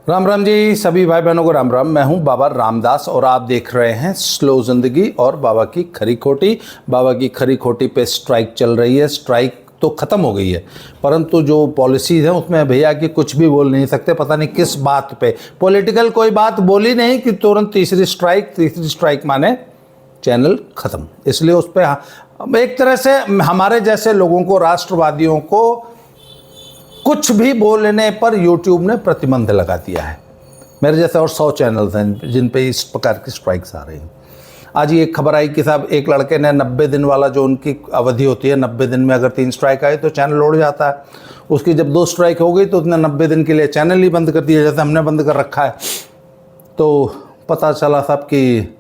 राम राम जी, सभी भाई बहनों को राम राम। मैं हूं बाबा रामदास और आप देख रहे हैं स्लो जिंदगी और बाबा की खरी खोटी। बाबा की खरी खोटी पे स्ट्राइक चल रही है। स्ट्राइक तो ख़त्म हो गई है, परंतु जो पॉलिसीज़ हैं उसमें भैया कि कुछ भी बोल नहीं सकते। पता नहीं किस बात पे पॉलिटिकल कोई बात बोली नहीं कि तुरंत तीसरी स्ट्राइक माने चैनल ख़त्म। इसलिए उस पर एक तरह से हमारे जैसे लोगों को, राष्ट्रवादियों को कुछ भी बोलने पर यूट्यूब ने प्रतिबंध लगा दिया है। मेरे जैसे और 100 चैनल्स हैं जिन पे इस प्रकार की स्ट्राइक्स आ रही हैं। आज ही एक खबर आई कि साहब एक लड़के ने 90 दिन वाला जो उनकी अवधि होती है, 90 दिन में अगर 3 स्ट्राइक आए तो चैनल उड़ जाता है। उसकी जब 2 स्ट्राइक हो गई तो उसने 90 दिन के लिए चैनल ही बंद कर दिया, जैसे हमने बंद कर रखा है। तो पता चला साहब कि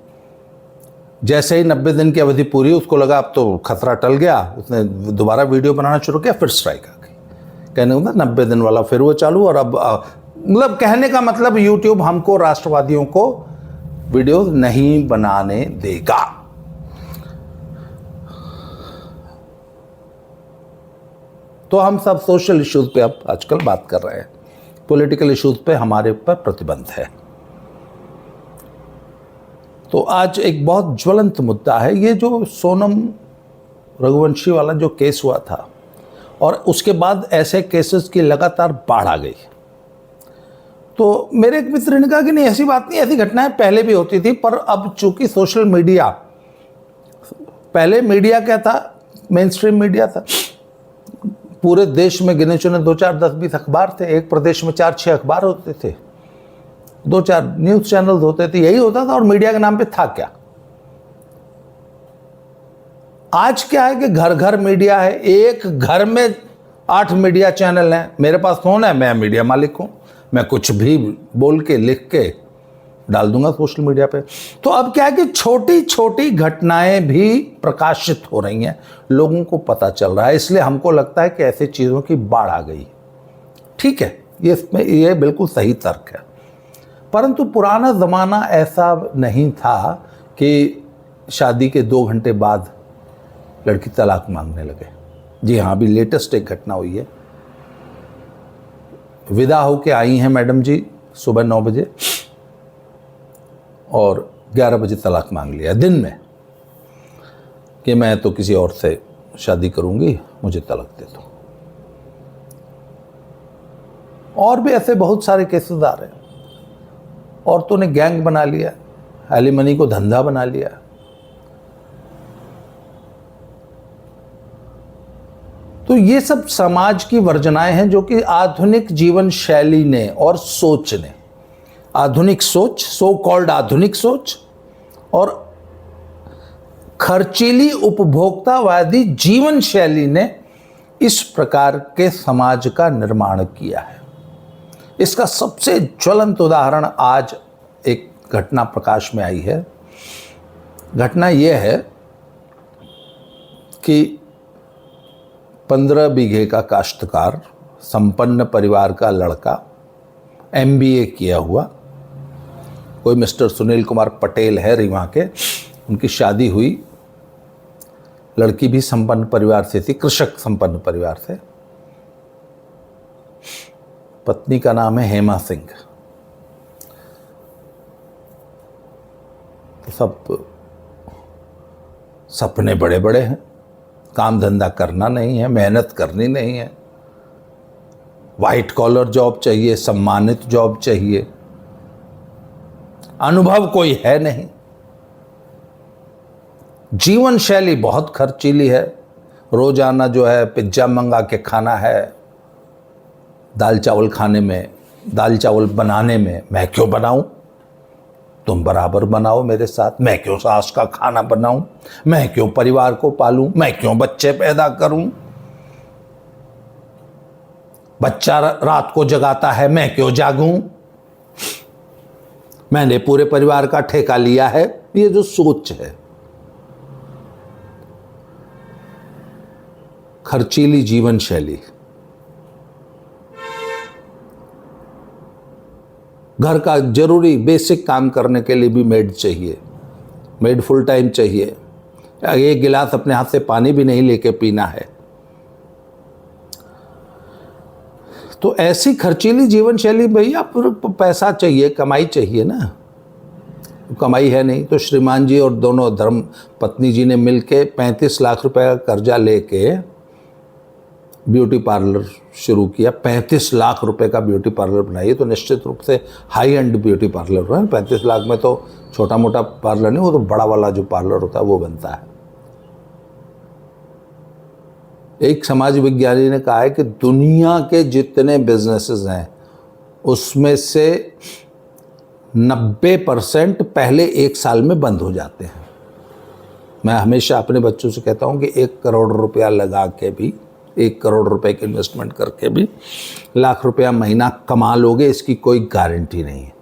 जैसे ही 90 दिन की अवधि पूरी, उसको लगा अब तो खतरा टल गया, उसने दोबारा वीडियो बनाना शुरू किया, फिर स्ट्राइक आ गई। कहने का 90 दिन वाला फिर वो चालू। और अब मतलब कहने का मतलब यूट्यूब हमको, राष्ट्रवादियों को वीडियो नहीं बनाने देगा। तो हम सब सोशल इश्यूज पे अब आजकल बात कर रहे हैं। पॉलिटिकल इश्यूज पे हमारे ऊपर प्रतिबंध है। तो आज एक बहुत ज्वलंत मुद्दा है ये जो सोनम रघुवंशी वाला जो केस हुआ था, और उसके बाद ऐसे केसेस की लगातार बाढ़ आ गई। तो मेरे एक मित्र ने कहा कि नहीं, ऐसी बात नहीं, ऐसी घटनाएं पहले भी होती थी, पर अब चूंकि सोशल मीडिया, पहले मीडिया क्या था, मेन स्ट्रीम मीडिया था। पूरे देश में गिने चुने 2, 4, 10, 20 अखबार थे। एक प्रदेश में 4, 6 अखबार होते थे, 2, 4 न्यूज चैनल्स होते थे, यही होता था। और मीडिया के नाम पे था क्या? आज क्या है कि घर घर मीडिया है। एक घर में 8 मीडिया चैनल हैं। मेरे पास फोन है, मैं मीडिया मालिक हूं। मैं कुछ भी बोल के, लिख के डाल दूंगा सोशल मीडिया पे। तो अब क्या है कि छोटी छोटी घटनाएं भी प्रकाशित हो रही हैं, लोगों को पता चल रहा है। इसलिए हमको लगता है कि ऐसी चीज़ों की बाढ़ आ गई। ठीक है, ये बिल्कुल सही तर्क है। परंतु पुराना ज़माना ऐसा नहीं था कि शादी के 2 घंटे बाद लड़की तलाक मांगने लगे। जी हाँ, अभी लेटेस्ट एक घटना हुई है। विदा होके आई हैं मैडम जी सुबह 9 बजे और 11 बजे तलाक मांग लिया दिन में कि मैं तो किसी और से शादी करूंगी, मुझे तलाक दे दो। और भी ऐसे बहुत सारे केसेस आ रहे हैं। औरतों ने गैंग बना लिया, एलिमनी को धंधा बना लिया। तो ये सब समाज की वर्जनाएं हैं जो कि आधुनिक जीवन शैली ने और सोच ने, आधुनिक सोच, सो कॉल्ड आधुनिक सोच और खर्चीली उपभोक्तावादी जीवन शैली ने इस प्रकार के समाज का निर्माण किया है। इसका सबसे ज्वलंत उदाहरण आज एक घटना प्रकाश में आई है। घटना यह है कि 15 बीघे का काश्तकार, संपन्न परिवार का लड़का, MBA किया हुआ, कोई मिस्टर सुनील कुमार पटेल है रीवा के, उनकी शादी हुई। लड़की भी संपन्न परिवार से थी, कृषक संपन्न परिवार से। पत्नी का नाम है हेमा सिंह। तो सब सपने बड़े बड़े हैं, काम धंधा करना नहीं है, मेहनत करनी नहीं है, वाइट कॉलर जॉब चाहिए, सम्मानित जॉब चाहिए, अनुभव कोई है नहीं, जीवन शैली बहुत खर्चीली है। रोजाना जो है पिज्जा मंगा के खाना है, दाल चावल खाने में, दाल चावल बनाने में मैं क्यों बनाऊं, तुम बराबर बनाओ मेरे साथ। मैं क्यों सास का खाना बनाऊं, मैं क्यों परिवार को पालूं, मैं क्यों बच्चे पैदा करूं। बच्चा रात को जगाता है, मैं क्यों जागूं। मैंने पूरे परिवार का ठेका लिया है। ये जो सोच है, खर्चीली जीवन शैली। घर का जरूरी बेसिक काम करने के लिए भी मेड चाहिए, मेड फुल टाइम चाहिए। एक गिलास अपने हाथ से पानी भी नहीं लेके पीना है। तो ऐसी खर्चीली जीवन शैली, भैया पैसा चाहिए, कमाई चाहिए ना, कमाई है नहीं। तो श्रीमान जी और दोनों धर्म पत्नी जी ने मिलके 35 लाख रुपए का कर्जा लेके ब्यूटी पार्लर शुरू किया। 35 लाख रुपए का ब्यूटी पार्लर बनाइए तो निश्चित रूप से हाई एंड ब्यूटी पार्लर है। 35 लाख में तो छोटा मोटा पार्लर नहीं, वो तो बड़ा वाला जो पार्लर होता है वो बनता है। एक समाज विज्ञानी ने कहा है कि दुनिया के जितने बिजनेसेस हैं उसमें से 90% पहले 1 साल में बंद हो जाते हैं। मैं हमेशा अपने बच्चों से कहता हूं कि 1 करोड़ रुपया लगा के भी, 1 करोड़ रुपए की इन्वेस्टमेंट करके भी लाख रुपया महीना कमा लोगे, इसकी कोई गारंटी नहीं है।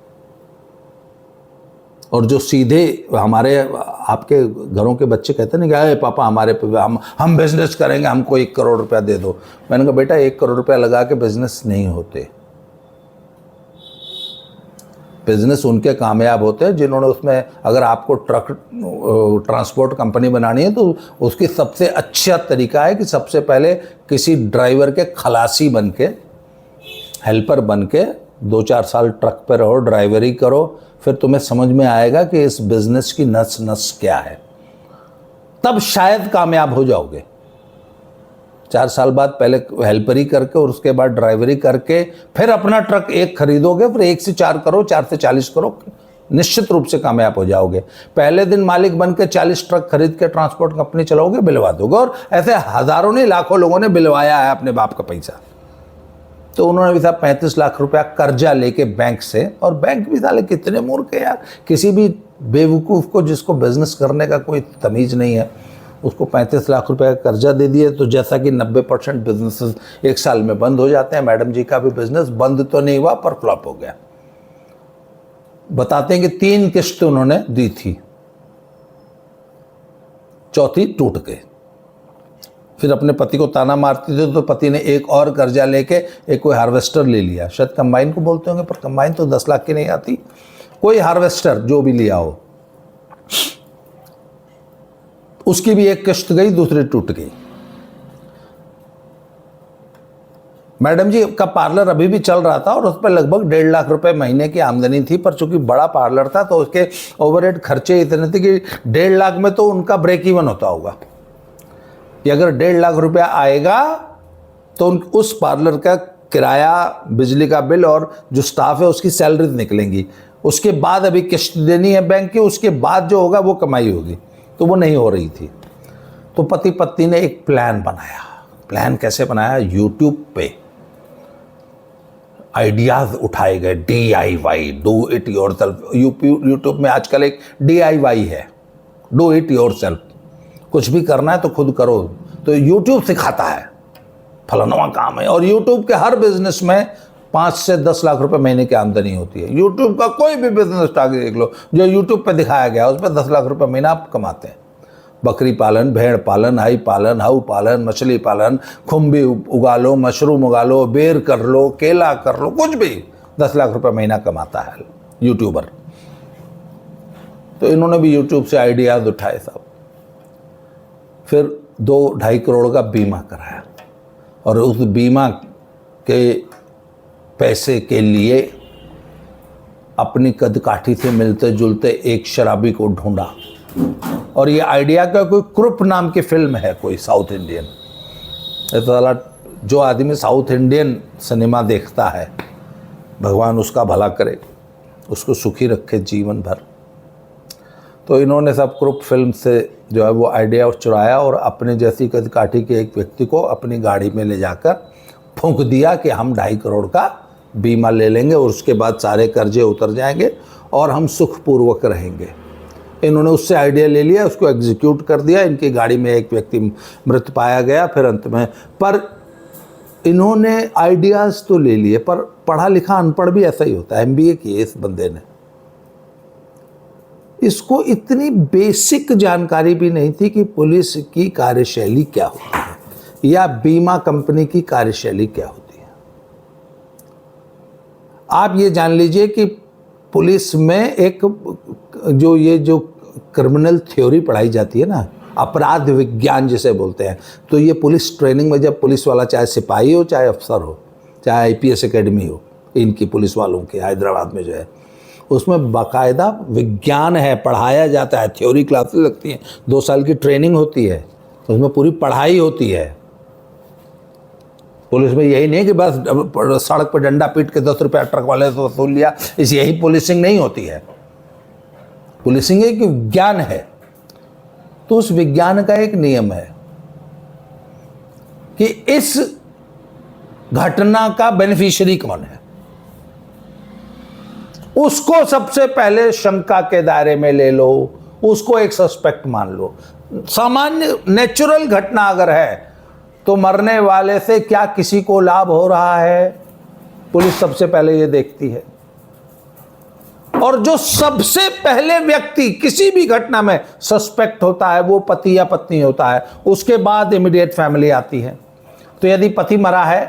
और जो सीधे हमारे आपके घरों के बच्चे कहते हैं ना कि पापा हमारे पे हम बिजनेस करेंगे, हमको 1 करोड़ रुपया दे दो। मैंने कहा बेटा 1 करोड़ रुपया लगा के बिजनेस नहीं होते। बिजनेस उनके कामयाब होते हैं जिन्होंने उसमें, अगर आपको ट्रक ट्रांसपोर्ट कंपनी बनानी है तो उसकी सबसे अच्छा तरीका है कि सबसे पहले किसी ड्राइवर के खलासी बन के, हेल्पर बन के 2-4 साल ट्रक पे रहो, ड्राइवरी करो, फिर तुम्हें समझ में आएगा कि इस बिजनेस की नस नस क्या है, तब शायद कामयाब हो जाओगे। 4 साल बाद पहले हेल्परी करके और उसके बाद ड्राइवरी करके फिर अपना ट्रक 1 खरीदोगे, फिर 1 से 4 करो, 4 से 40 करो, निश्चित रूप से कामयाब हो जाओगे। पहले दिन मालिक बन के 40 ट्रक खरीद के ट्रांसपोर्ट कंपनी चलाओगे, बिलवा दोगे। और ऐसे हजारों नहीं लाखों लोगों ने बिलवाया है अपने बाप का पैसा। तो उन्होंने भी साहब 35 लाख रुपया कर्जा लेके बैंक से, और बैंक भी साले कितने मूर्ख है यार, किसी भी बेवकूफ़ को जिसको बिजनेस करने का कोई तमीज़ नहीं है उसको 35 लाख रुपए का कर्जा दे दिए। तो जैसा कि 90% बिजनेसेस 1 साल में बंद हो जाते हैं, मैडम जी का भी बिजनेस बंद तो नहीं हुआ पर फ्लॉप हो गया। बताते हैं कि 3 किस्त उन्होंने दी थी, चौथी टूट गई। फिर अपने पति को ताना मारती थी तो पति ने एक और कर्जा लेके एक कोई हार्वेस्टर ले लिया, शायद कंबाइन को बोलते होंगे, पर कंबाइन तो 10 लाख की नहीं आती, कोई हार्वेस्टर जो भी लिया हो, उसकी भी एक किस्त गई, दूसरी टूट गई। मैडम जी का पार्लर अभी भी चल रहा था और उस पर लगभग 1.5 लाख रुपए महीने की आमदनी थी, पर चूंकि बड़ा पार्लर था तो उसके ओवरहेड खर्चे इतने थे कि 1.5 लाख में तो उनका ब्रेक इवन होता होगा। कि अगर 1.5 लाख रुपया आएगा तो उस पार्लर का किराया, बिजली का बिल और जो स्टाफ है उसकी सैलरीज निकलेंगी। उसके बाद अभी किस्त देनी है बैंक की, उसके बाद जो होगा वो कमाई होगी, तो वो नहीं हो रही थी। तो पति पत्नी ने एक प्लान बनाया। प्लान कैसे बनाया? यूट्यूब पे आइडियाज उठाए गए, DIY, do it yourself. YouTube में आजकल एक DIY है, डू इट योरसेल्फ। कुछ भी करना है तो खुद करो, तो यूट्यूब सिखाता है फलाना काम है। और यूट्यूब के हर बिजनेस में 5 से 10 लाख रुपए महीने की आमदनी होती है। यूट्यूब का कोई भी बिजनेस आगे देख लो जो यूट्यूब पे दिखाया गया, उस पर 10 लाख रुपए महीना आप कमाते हैं। बकरी पालन, भेड़ पालन, हाई पालन, हाउ पालन, मछली पालन, खुम्बी उगा लो, मशरूम उगा लो, बेर कर लो, केला कर लो, कुछ भी 10 लाख रुपए महीना कमाता है यूट्यूबर। तो इन्होंने भी यूट्यूब से आइडियाज उठाए साहब। फिर 2-2.5 करोड़ का बीमा कराया और उस बीमा के पैसे के लिए अपनी कदकाठी से मिलते जुलते एक शराबी को ढूंढा। और ये आइडिया का कोई क्रुप नाम की फिल्म है, कोई साउथ इंडियन। ऐसा जो आदमी साउथ इंडियन सिनेमा देखता है, भगवान उसका भला करे, उसको सुखी रखे जीवन भर। तो इन्होंने सब क्रुप फिल्म से जो है वो आइडिया चुराया और अपने जैसी कदकाठी के एक व्यक्ति को अपनी गाड़ी में ले जाकर फूंक दिया कि हम 2.5 करोड़ का बीमा ले लेंगे और उसके बाद सारे कर्जे उतर जाएंगे और हम सुखपूर्वक रहेंगे। इन्होंने उससे आइडिया ले लिया, उसको एग्जीक्यूट कर दिया। इनकी गाड़ी में एक व्यक्ति मृत पाया गया फिर अंत में। पर इन्होंने आइडियाज़ तो ले लिए, पर पढ़ा लिखा अनपढ़ भी ऐसा ही होता है। MBA किए इस बंदे ने। इसको इतनी बेसिक जानकारी भी नहीं थी कि पुलिस की कार्यशैली क्या होती है या बीमा कंपनी की कार्यशैली क्या होती है। आप ये जान लीजिए कि पुलिस में एक जो क्रिमिनल थ्योरी पढ़ाई जाती है ना, अपराध विज्ञान जिसे बोलते हैं, तो ये पुलिस ट्रेनिंग में जब पुलिस वाला चाहे सिपाही हो चाहे अफसर हो, चाहे आईपीएस एकेडमी हो इनकी पुलिस वालों की हैदराबाद में जो है, उसमें बाकायदा विज्ञान है, पढ़ाया जाता है, थ्योरी क्लासेस लगती हैं, 2 साल की ट्रेनिंग होती है, उसमें पूरी पढ़ाई होती है। पुलिस में यही नहीं कि बस सड़क पर डंडा पीट के 10 रुपया ट्रक वाले से वसूल लिया, इस यही पुलिसिंग नहीं होती है। पुलिसिंग एक विज्ञान है। तो उस विज्ञान का एक नियम है कि इस घटना का बेनिफिशियरी कौन है, उसको सबसे पहले शंका के दायरे में ले लो, उसको एक सस्पेक्ट मान लो। सामान्य नेचुरल घटना अगर है तो मरने वाले से क्या किसी को लाभ हो रहा है, पुलिस सबसे पहले ये देखती है। और जो सबसे पहले व्यक्ति किसी भी घटना में सस्पेक्ट होता है वो पति या पत्नी होता है, उसके बाद इमीडिएट फैमिली आती है। तो यदि पति मरा है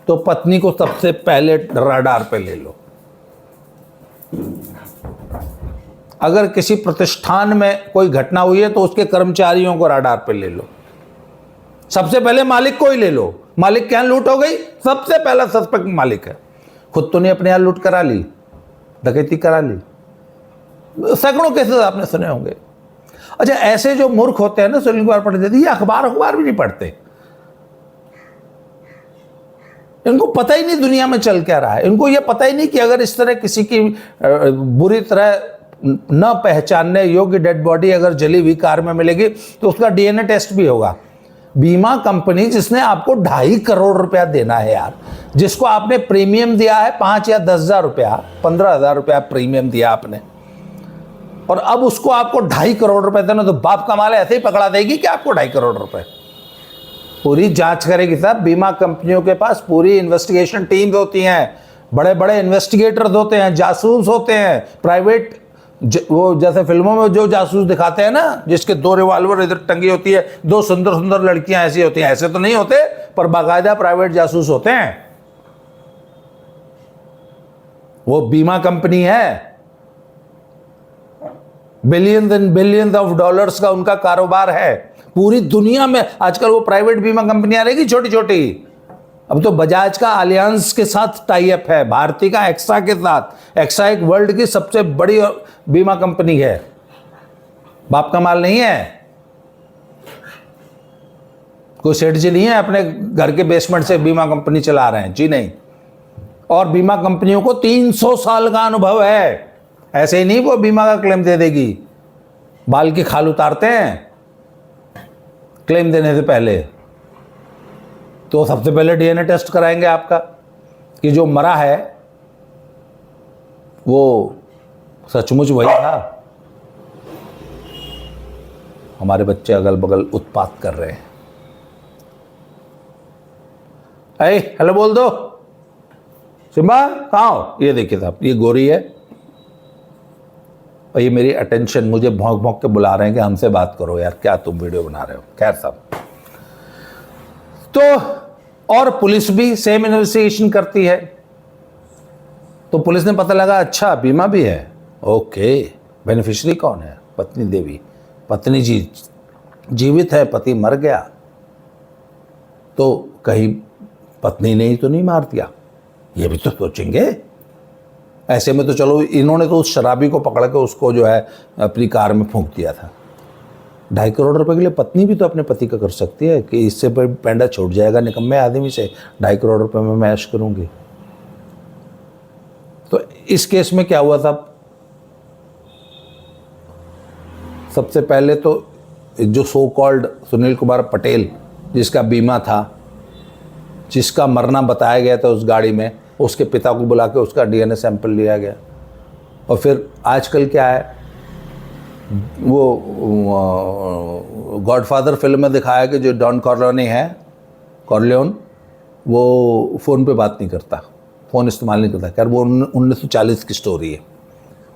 तो पत्नी को सबसे पहले रडार पे ले लो। अगर किसी प्रतिष्ठान में कोई घटना हुई है तो उसके कर्मचारियों को रडार पे ले लो। सबसे पहले मालिक को ही ले लो। मालिक के यहां लूट हो गई, सबसे पहला सस्पेक्ट मालिक है। खुद तो नहीं अपने यहां लूट करा ली, डकैती करा ली, सैकड़ों केसेस आपने सुने होंगे। अच्छा, ऐसे जो मूर्ख होते हैं ना सुनील कुमार पटेल, ये अखबार भी नहीं पढ़ते, इनको पता ही नहीं दुनिया में चल क्या रहा है। इनको ये पता ही नहीं कि अगर इस तरह किसी की बुरी तरह न पहचानने योग्य डेड बॉडी अगर जली हुई कार में मिलेगी तो उसका डीएनए टेस्ट भी होगा। बीमा कंपनी जिसने आपको 2.5 करोड़ रुपया देना है यार, जिसको आपने प्रीमियम दिया है 5 या 10 हजार रुपया, 15,000 रुपया प्रीमियम दिया आपने, और अब उसको आपको 2.5 करोड़ रुपए देना, तो बाप का माल ऐसे ही पकड़ा देगी कि आपको 2.5 करोड़ रुपए। पूरी जांच करेगी साहब। बीमा कंपनियों के पास पूरी इन्वेस्टिगेशन टीम्स होती हैं, बड़े बड़े इन्वेस्टिगेटर्स होते हैं, जासूस होते हैं, प्राइवेट वो जैसे फिल्मों में जो जासूस दिखाते हैं ना, जिसके 2 रिवॉल्वर इधर टंगी होती है, 2 सुंदर सुंदर लड़कियां ऐसी होती हैं, ऐसे तो नहीं होते, पर बाकायदा प्राइवेट जासूस होते हैं। वो बीमा कंपनी है, billions and billions of dollars का उनका कारोबार है पूरी दुनिया में। आजकल वो प्राइवेट बीमा कंपनियां रहेगी छोटी छोटी। अब तो बजाज का अलियांस के साथ टाई अप है, भारती का एक्सा के साथ। एक्सा एक वर्ल्ड की सबसे बड़ी बीमा कंपनी है, बाप का माल नहीं है। कोई सेठ जी नहीं है अपने घर के बेसमेंट से बीमा कंपनी चला रहे हैं, जी नहीं। और बीमा कंपनियों को 300 साल का अनुभव है। ऐसे ही नहीं वो बीमा का क्लेम दे देगी, बाल की खाल उतारते हैं क्लेम देने से पहले। तो सबसे पहले डीएनए टेस्ट कराएंगे आपका कि जो मरा है वो सचमुच वही था। हमारे बच्चे अगल बगल उत्पात कर रहे हैं। अरे हेलो बोल दो, सिम्बा कहाँ हो? ये देखिए साहब, ये गोरी है और ये मेरी अटेंशन, मुझे भौंक भौंक के बुला रहे हैं कि हमसे बात करो यार, क्या तुम वीडियो बना रहे हो। खैर साहब, तो और पुलिस भी सेम इन्वेस्टिगेशन करती है। तो पुलिस ने पता लगा अच्छा बीमा भी है, ओके, बेनिफिशियरी कौन है? पत्नी देवी। पत्नी जी जीवित है, पति मर गया, तो कहीं पत्नी ने ही तो नहीं मार दिया, ये भी तो सोचेंगे। ऐसे में तो चलो, इन्होंने तो उस शराबी को पकड़ के उसको जो है अपनी कार में फूंक दिया था। 2.5 करोड़ रुपए के लिए पत्नी भी तो अपने पति का कर सकती है कि इससे पैंडा छूट जाएगा निकम्मे आदमी से, 2.5 करोड़ रुपए में मैं ऐश करूंगी। तो इस केस में क्या हुआ था? सबसे पहले तो जो सो कॉल्ड सुनील कुमार पटेल, जिसका बीमा था, जिसका मरना बताया गया था उस गाड़ी में, उसके पिता को बुला के उसका डीएनए सैंपल लिया गया। और फिर आजकल क्या है, वो गॉडफादर फिल्म में दिखाया कि जो डॉन कॉर्लियोने है, कॉर्लियोन, वो फ़ोन पे बात नहीं करता, फ़ोन इस्तेमाल नहीं करता। खैर वो 1940 की स्टोरी है।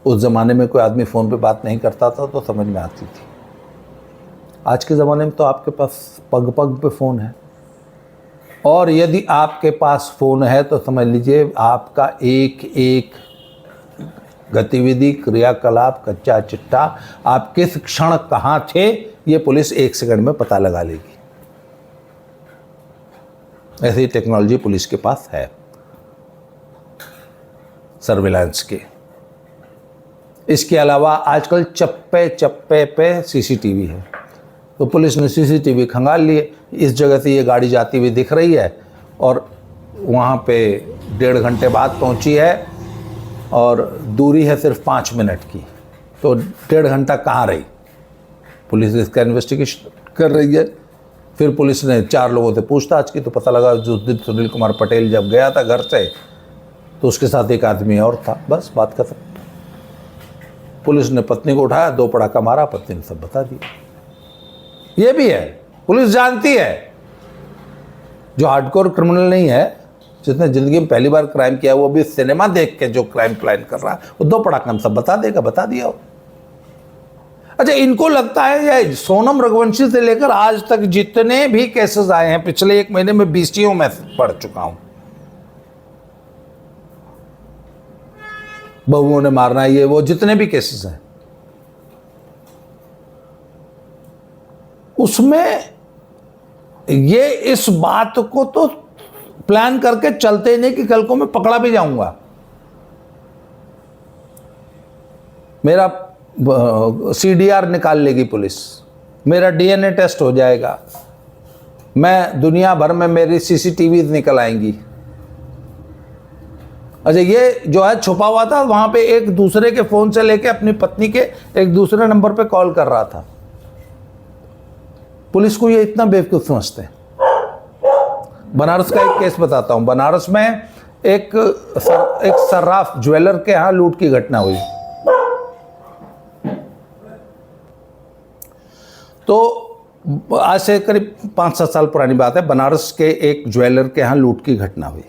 उस ज़माने में कोई आदमी फ़ोन पे बात नहीं करता था तो समझ में आती थी। आज के ज़माने में तो आपके पास पग पग पे फ़ोन है, और यदि आपके पास फ़ोन है तो समझ लीजिए आपका एक एक गतिविधि, क्रियाकलाप, कच्चा चिट्ठा, आप किस क्षण कहाँ थे, ये पुलिस 1 सेकंड में पता लगा लेगी। ऐसी टेक्नोलॉजी पुलिस के पास है। सर्विलांस की। इसके अलावा आजकल चप्पे चप्पे पे सीसीटीवी है, तो पुलिस ने सीसीटीवी खंगाल लिए। इस जगह से ये गाड़ी जाती हुई दिख रही है और वहाँ पे 1.5 घंटे बाद पहुँची है और दूरी है सिर्फ 5 मिनट की, तो 1.5 घंटा कहाँ रही। पुलिस इसका इन्वेस्टिगेशन कर रही है। फिर पुलिस ने 4 लोगों से पूछताछ की तो पता लगा जो दिन सुनील कुमार पटेल जब गया था घर से तो उसके साथ एक आदमी और था। बस बात खत्म। पुलिस ने पत्नी को उठाया, 2 पड़ाका मारा, पत्नी ने सब बता दिया। ये भी है, पुलिस जानती है। जो हार्डकोर क्रिमिनल नहीं है, जिसने जिंदगी में पहली बार क्राइम किया, वो भी सिनेमा देख के जो क्राइम प्लान कर रहा है, वो 2 पड़ाका में सब बता देगा, बता दिया। अच्छा, इनको लगता है ये सोनम रघुवंशी से लेकर आज तक जितने भी केसेस आए हैं, पिछले 1 महीने में 20 में पढ़ चुका हूं, बहुओं ने मारना, ये वो जितने भी केसेस हैं, उसमें ये इस बात को तो प्लान करके चलते ही नहीं कि कल को मैं पकड़ा भी जाऊंगा। मेरा सीडीआर निकाल लेगी पुलिस, मेरा डीएनए टेस्ट हो जाएगा, मैं दुनिया भर में मेरी सीसीटीवी निकल आएंगी। अच्छा, ये जो है छुपा हुआ था वहां पे, एक दूसरे के फोन से लेके अपनी पत्नी के एक दूसरे नंबर पे कॉल कर रहा था। पुलिस को ये इतना बेवकूफ समझते हैं। बनारस का एक केस बताता हूं। बनारस में एक सर्राफ ज्वेलर के यहां लूट की घटना हुई। तो आज से करीब 5-7 साल पुरानी बात है। बनारस के एक ज्वेलर के यहाँ लूट की घटना हुई,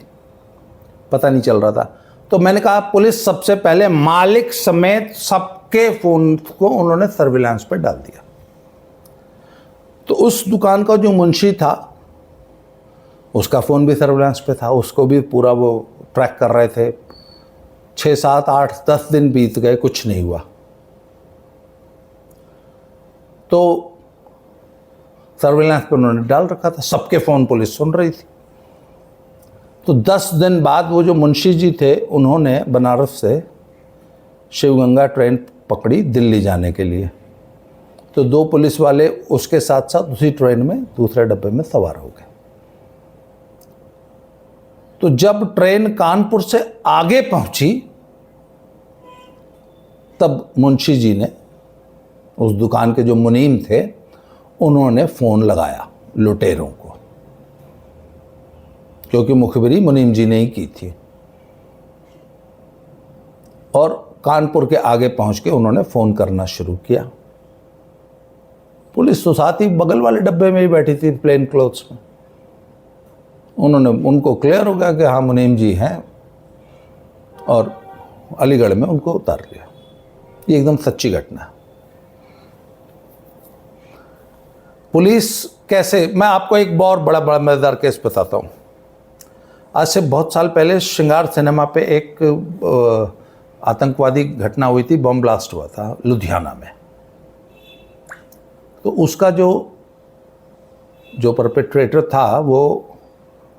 पता नहीं चल रहा था। तो मैंने कहा पुलिस सबसे पहले मालिक समेत सबके फ़ोन को उन्होंने सर्विलांस पे डाल दिया। तो उस दुकान का जो मुंशी था, उसका फ़ोन भी सर्विलांस पे था, उसको भी पूरा वो ट्रैक कर रहे थे। 6, 7, 8, 10 दिन बीत गए, कुछ नहीं हुआ। तो सर्विलांस पे उन्होंने डाल रखा था, सबके फ़ोन पुलिस सुन रही थी। तो 10 दिन बाद वो जो मुंशी जी थे, उन्होंने बनारस से शिवगंगा ट्रेन पकड़ी दिल्ली जाने के लिए। तो 2 पुलिस वाले उसके साथ साथ उसी ट्रेन में दूसरे डब्बे में सवार हो गए। तो जब ट्रेन कानपुर से आगे पहुंची, तब मुंशी जी ने, उस दुकान के जो मुनीम थे, उन्होंने फ़ोन लगाया लुटेरों को, क्योंकि मुखबिरी मुनीम जी ने ही की थी। और कानपुर के आगे पहुंच के उन्होंने फ़ोन करना शुरू किया। पुलिस तो साथ ही बगल वाले डब्बे में ही बैठी थी, प्लेन क्लोथ्स में। उनको क्लियर हो गया कि हाँ मुनीम जी हैं, और अलीगढ़ में उनको उतार लिया। ये एकदम सच्ची घटना है। पुलिस कैसे, मैं आपको एक बहुत बड़ा मजेदार केस बताता हूँ। आज से बहुत साल पहले श्रृंगार सिनेमा पे एक आतंकवादी घटना हुई थी, बम ब्लास्ट हुआ था लुधियाना में। तो उसका जो परपेट्रेटर था, वो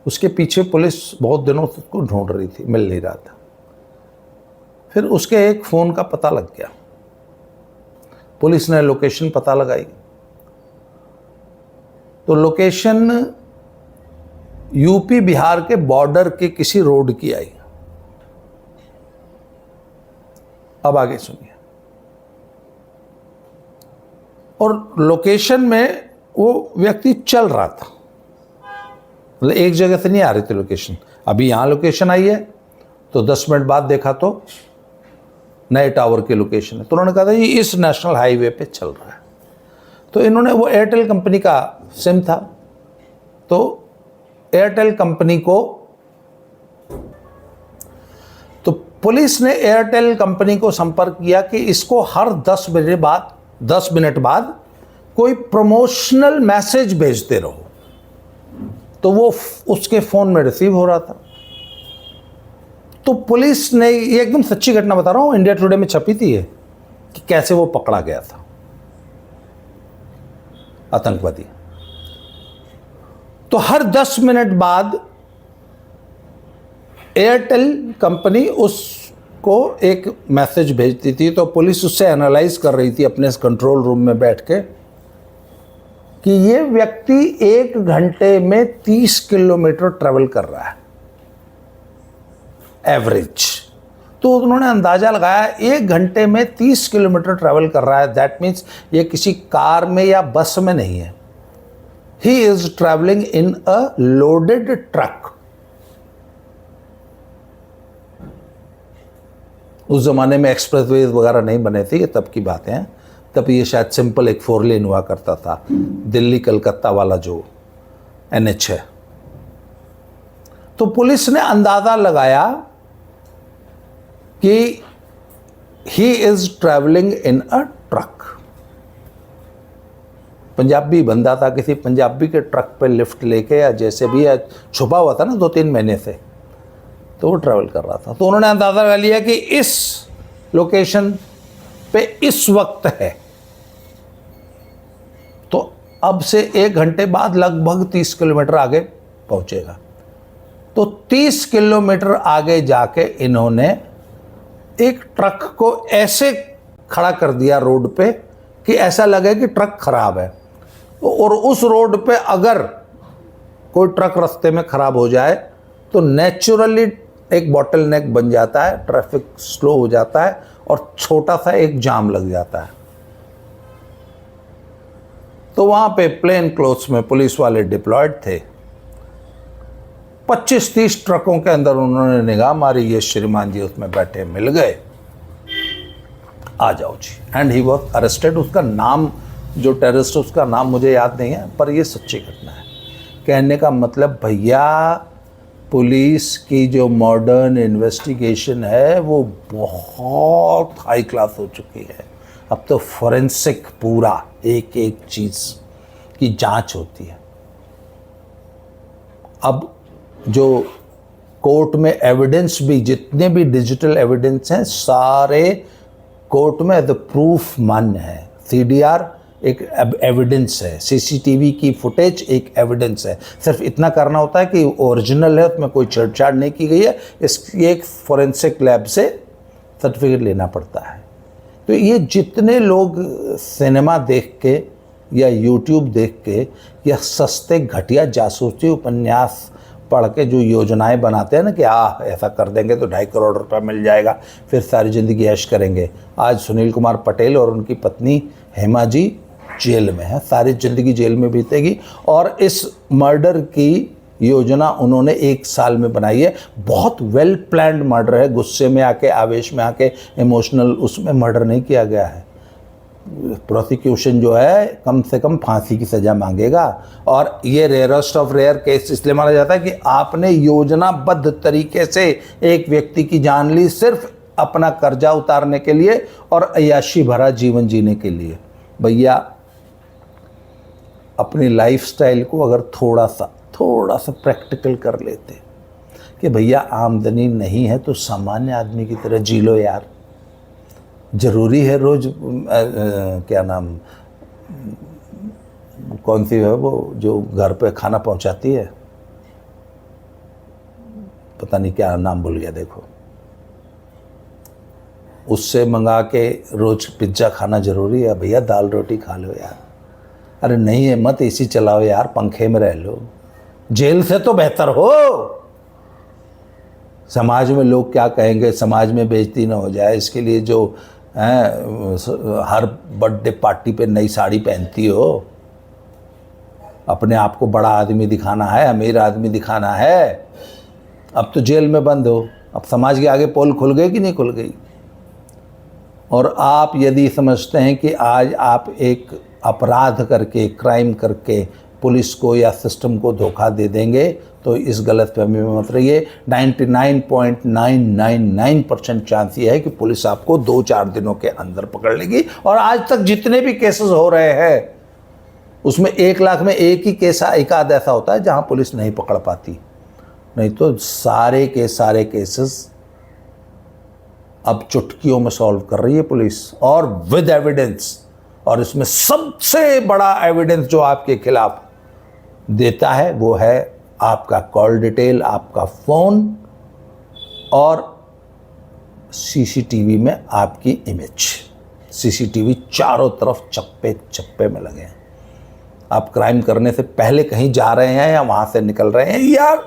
उसके पीछे पुलिस बहुत दिनों से उसको ढूंढ रही थी, मिल नहीं रहा था। फिर उसके एक फ़ोन का पता लग गया। पुलिस ने लोकेशन पता लगाई, तो लोकेशन यूपी बिहार के बॉर्डर के किसी रोड की आई। अब आगे सुनिए। और लोकेशन में वो व्यक्ति चल रहा था, मतलब एक जगह से नहीं आ रही थी लोकेशन। अभी यहाँ लोकेशन आई है, तो 10 मिनट बाद देखा तो नए टावर की लोकेशन है। तो उन्होंने कहा था ये इस नेशनल हाईवे पे चल रहा है। तो इन्होंने, वो एयरटेल कंपनी का सिम था, तो एयरटेल कंपनी को, तो पुलिस ने एयरटेल कंपनी को संपर्क किया कि इसको हर 10 मिनट बाद कोई प्रमोशनल मैसेज भेजते रहो। तो वो उसके फ़ोन में रिसीव हो रहा था। तो पुलिस ने, ये एकदम सच्ची घटना बता रहा हूँ, इंडिया टुडे में छपी थी ये, कि कैसे वो पकड़ा गया था आतंकवादी। तो हर 10 मिनट बाद एयरटेल कंपनी उस को एक मैसेज भेजती थी तो पुलिस उससे एनालाइज कर रही थी अपने कंट्रोल रूम में बैठ के कि ये व्यक्ति 1 घंटे में 30 किलोमीटर ट्रेवल कर रहा है एवरेज। तो उन्होंने अंदाजा लगाया 1 घंटे में 30 किलोमीटर ट्रेवल कर रहा है, दैट मीन्स ये किसी कार में या बस में नहीं है, he is travelling in a loaded truck. उस ज़माने में एक्सप्रेसवे वगैरह नहीं बने थे, ये तब की बातें हैं। तब ये शायद सिंपल एक 4 लेन हुआ करता था, दिल्ली कलकत्ता वाला जो NH है। तो पुलिस ने अंदाज़ा लगाया कि he is travelling in a truck. Punjabi बंदा था, किसी पंजाबी के ट्रक पे लिफ्ट लेके या जैसे भी, या छुपा हुआ था ना 2-3 महीने से, तो वो ट्रैवल कर रहा था। तो उन्होंने अंदाज़ा लगा लिया कि इस लोकेशन पे इस वक्त है, तो अब से 1 घंटे बाद लगभग 30 किलोमीटर आगे पहुंचेगा। तो 30 किलोमीटर आगे जाके इन्होंने एक ट्रक को ऐसे खड़ा कर दिया रोड पे कि ऐसा लगे कि ट्रक खराब है। और उस रोड पे अगर कोई ट्रक रास्ते में खराब हो जाए तो नेचुरली एक बॉटल नेक बन जाता है, ट्रैफिक स्लो हो जाता है और छोटा सा एक जाम लग जाता है। तो वहां पे प्लेन क्लोथ्स में पुलिस वाले डिप्लॉयड थे। 25-30 ट्रकों के अंदर उन्होंने निगाह मारी, ये श्रीमान जी उसमें बैठे मिल गए, आ जाओ जी। And he was arrested. उसका नाम, जो टेररिस्ट उसका नाम मुझे याद नहीं है, पर ये सच्ची घटना है। कहने का मतलब भैया, पुलिस की जो मॉडर्न इन्वेस्टिगेशन है वो बहुत हाई क्लास हो चुकी है। अब तो फोरेंसिक पूरा एक एक चीज़ की जांच होती है। अब जो कोर्ट में एविडेंस भी, जितने भी डिजिटल एविडेंस हैं, सारे कोर्ट में द प्रूफ मान्य है। CDR एक एविडेंस है, CCTV की फुटेज एक एविडेंस है। सिर्फ इतना करना होता है कि ओरिजिनल है, उसमें कोई छेड़छाड़ नहीं की गई है, इसकी एक फोरेंसिक लैब से सर्टिफिकेट लेना पड़ता है। तो ये जितने लोग सिनेमा देख के या YouTube देख के या सस्ते घटिया जासूसी उपन्यास पढ़ के जो योजनाएं बनाते हैं ना कि ऐसा कर देंगे तो 2.5 करोड़ रुपया मिल जाएगा, फिर सारी ज़िंदगी ऐश करेंगे। आज सुनील कुमार पटेल और उनकी पत्नी हेमा जी जेल में है, सारी ज़िंदगी जेल में बीतेगी। और इस मर्डर की योजना उन्होंने 1 साल में बनाई है। बहुत वेल प्लान्ड मर्डर है, गुस्से में आके, आवेश में आके, इमोशनल उसमें मर्डर नहीं किया गया है। प्रोसिक्यूशन जो है कम से कम फांसी की सज़ा मांगेगा। और ये रेयरेस्ट ऑफ रेयर केस इसलिए माना जाता है कि आपने योजनाबद्ध तरीके से एक व्यक्ति की जान ली, सिर्फ अपना कर्जा उतारने के लिए और अय्याशी भरा जीवन जीने के लिए। भैया, अपनी लाइफस्टाइल को अगर थोड़ा सा प्रैक्टिकल कर लेते कि भैया आमदनी नहीं है तो सामान्य आदमी की तरह जी लो यार। ज़रूरी है रोज़ क्या नाम, कौन सी है वो जो घर पे खाना पहुंचाती है, पता नहीं क्या नाम भूल गया, देखो, उससे मंगा के रोज़ पिज्ज़ा खाना ज़रूरी है? भैया दाल रोटी खा लो यार। अरे नहीं है, मत AC चलाओ यार, पंखे में रह लो। जेल से तो बेहतर हो। समाज में लोग क्या कहेंगे, समाज में बेइज्जती ना हो जाए, इसके लिए जो हर बर्थडे पार्टी पे नई साड़ी पहनती हो, अपने आप को बड़ा आदमी दिखाना है, अमीर आदमी दिखाना है। अब तो जेल में बंद हो, अब समाज के आगे पोल खुल गई कि नहीं खुल गई? और आप यदि समझते हैं कि आज आप एक अपराध करके, क्राइम करके पुलिस को या सिस्टम को धोखा दे देंगे तो इस गलतफहमी में मत रहिए। 99.999% चांस ये है कि पुलिस आपको 2-4 दिनों के अंदर पकड़ लेगी। और आज तक जितने भी केसेस हो रहे हैं उसमें 1 लाख में एक ही केस, एक आध ऐसा होता है जहां पुलिस नहीं पकड़ पाती, नहीं तो सारे के सारे केसेस अब चुटकियों में सॉल्व कर रही है पुलिस, और विद एविडेंस। और इसमें सबसे बड़ा एविडेंस जो आपके खिलाफ देता है वो है आपका कॉल डिटेल, आपका फ़ोन और सीसीटीवी में आपकी इमेज, सीसीटीवी चारों तरफ चप्पे चप्पे में लगे हैं। आप क्राइम करने से पहले कहीं जा रहे हैं या वहाँ से निकल रहे हैं यार,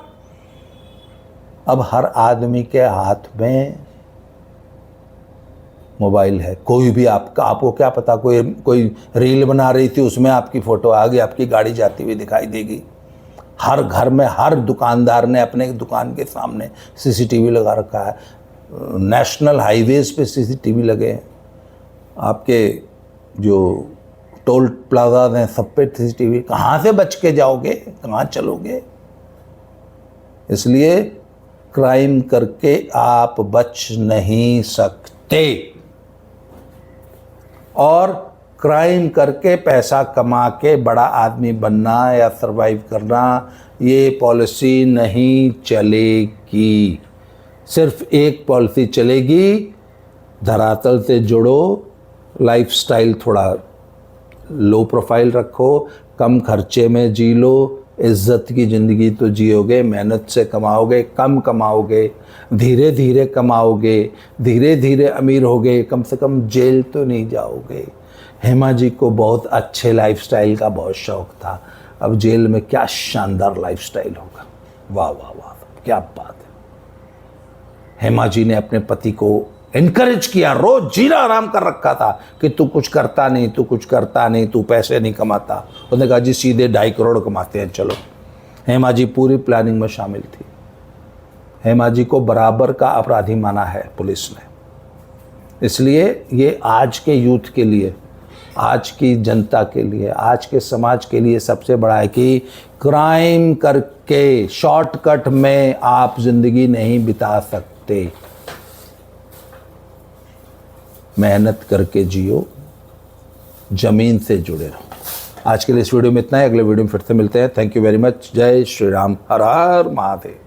अब हर आदमी के हाथ में मोबाइल है। कोई भी आपको क्या पता, कोई रील बना रही थी, उसमें आपकी फ़ोटो आ गई, आपकी गाड़ी जाती हुई दिखाई देगी। हर घर में हर दुकानदार ने अपने दुकान के सामने सीसीटीवी लगा रखा है। नेशनल हाईवेज़ पे सीसीटीवी लगे हैं, आपके जो टोल प्लाजा हैं सब पे सीसीटीवी। कहाँ से बच के जाओगे, कहाँ चलोगे? इसलिए क्राइम करके आप बच नहीं सकते, और क्राइम करके पैसा कमा के बड़ा आदमी बनना या सरवाइव करना, ये पॉलिसी नहीं चलेगी। सिर्फ एक पॉलिसी चलेगी, धरातल से जुड़ो, लाइफस्टाइल थोड़ा लो प्रोफाइल रखो, कम खर्चे में जी लो, इज्जत की ज़िंदगी तो जियोगे, मेहनत से कमाओगे, कम कमाओगे, धीरे धीरे कमाओगे, धीरे धीरे अमीर होगे, कम से कम जेल तो नहीं जाओगे। हेमा जी को बहुत अच्छे लाइफस्टाइल का बहुत शौक़ था, अब जेल में क्या शानदार लाइफस्टाइल होगा। वाह वाह वाह, क्या बात है। हेमा जी ने अपने पति को इनकरेज किया, रोज जीना आराम कर रखा था कि तू कुछ करता नहीं, तू कुछ करता नहीं, तू पैसे नहीं कमाता। उसने कहा जी सीधे 2.5 करोड़ कमाते हैं, चलो। हेमा जी पूरी प्लानिंग में शामिल थी। हेमा जी को बराबर का अपराधी माना है पुलिस ने। इसलिए ये आज के यूथ के लिए, आज की जनता के लिए, आज के समाज के लिए सबसे बड़ा है कि क्राइम करके शॉर्टकट में आप जिंदगी नहीं बिता सकते। मेहनत करके जियो, जमीन से जुड़े रहो। आज के लिए इस वीडियो में इतना है, अगले वीडियो में फिर से मिलते हैं। Thank you very much. जय श्री राम, हर हर महादेव।